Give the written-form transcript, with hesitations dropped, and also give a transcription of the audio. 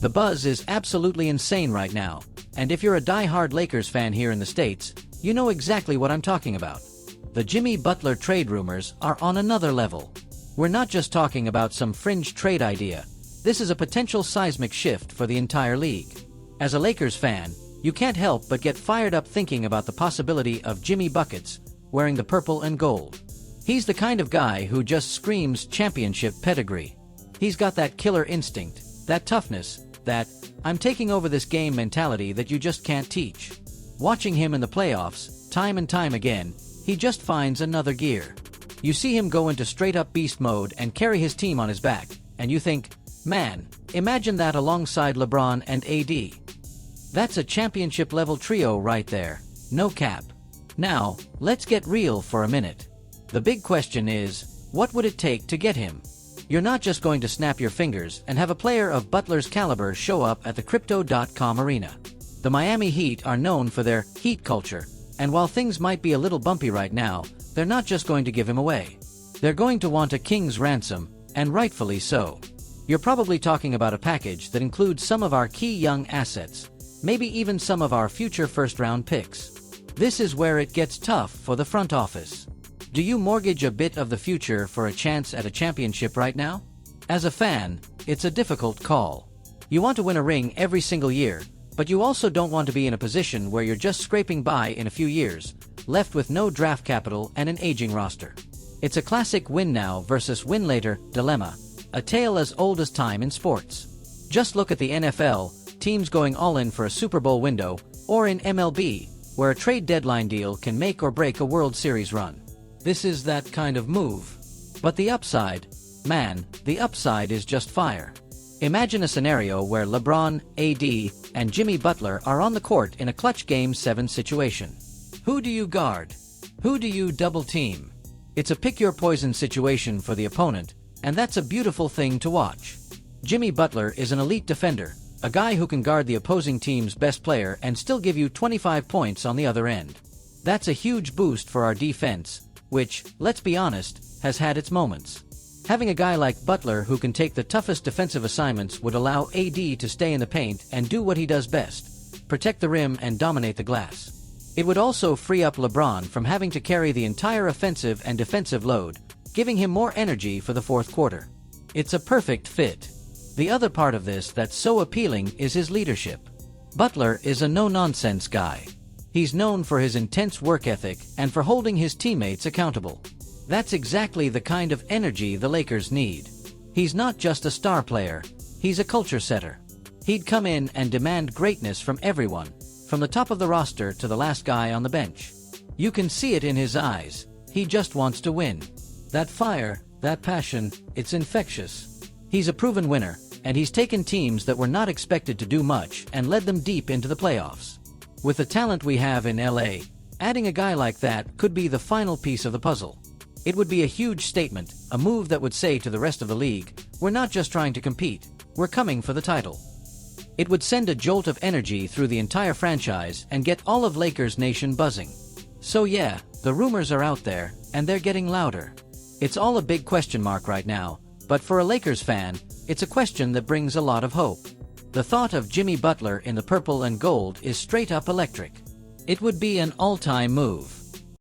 The buzz is absolutely insane right now, and if you're a die-hard Lakers fan here in the States, you know exactly what I'm talking about. The Jimmy Butler trade rumors are on another level. We're not just talking about some fringe trade idea. This is a potential seismic shift for the entire league. As a Lakers fan, you can't help but get fired up thinking about the possibility of Jimmy Buckets wearing the purple and gold. He's the kind of guy who just screams championship pedigree. He's got that killer instinct, that toughness, that "I'm taking over this game" mentality that you just can't teach. Watching him in the playoffs, time and time again, he just finds another gear. You see him go into straight-up beast mode and carry his team on his back, and you think, man, imagine that alongside LeBron and AD. That's a championship-level trio right there, no cap. Now, let's get real for a minute. The big question is, what would it take to get him? You're not just going to snap your fingers and have a player of Butler's caliber show up at the Crypto.com arena. The Miami Heat are known for their Heat culture, and while things might be a little bumpy right now, they're not just going to give him away. They're going to want a king's ransom, and rightfully so. You're probably talking about a package that includes some of our key young assets, maybe even some of our future first-round picks. This is where it gets tough for the front office. Do you mortgage a bit of the future for a chance at a championship right now? As a fan, it's a difficult call. You want to win a ring every single year, but you also don't want to be in a position where you're just scraping by in a few years, left with no draft capital and an aging roster. It's a classic win now versus win later dilemma, a tale as old as time in sports. Just look at the NFL, teams going all in for a Super Bowl window, or in MLB, where a trade deadline deal can make or break a World Series run. This is that kind of move. But the upside, man, the upside is just fire. Imagine a scenario where LeBron, AD, and Jimmy Butler are on the court in a clutch Game 7 situation. Who do you guard? Who do you double team? It's a pick-your-poison situation for the opponent, and that's a beautiful thing to watch. Jimmy Butler is an elite defender, a guy who can guard the opposing team's best player and still give you 25 points on the other end. That's a huge boost for our defense, which, let's be honest, has had its moments. Having a guy like Butler who can take the toughest defensive assignments would allow AD to stay in the paint and do what he does best, protect the rim and dominate the glass. It would also free up LeBron from having to carry the entire offensive and defensive load, giving him more energy for the fourth quarter. It's a perfect fit. The other part of this that's so appealing is his leadership. Butler is a no-nonsense guy. He's known for his intense work ethic and for holding his teammates accountable. That's exactly the kind of energy the Lakers need. He's not just a star player, he's a culture setter. He'd come in and demand greatness from everyone, from the top of the roster to the last guy on the bench. You can see it in his eyes. He just wants to win. That fire, that passion, it's infectious. He's a proven winner, and he's taken teams that were not expected to do much and led them deep into the playoffs. With the talent we have in LA, adding a guy like that could be the final piece of the puzzle. It would be a huge statement, a move that would say to the rest of the league, we're not just trying to compete, we're coming for the title. It would send a jolt of energy through the entire franchise and get all of Lakers Nation buzzing. So yeah, the rumors are out there, and they're getting louder. It's all a big question mark right now, but for a Lakers fan, it's a question that brings a lot of hope. The thought of Jimmy Butler in the purple and gold is straight up electric. It would be an all-time move.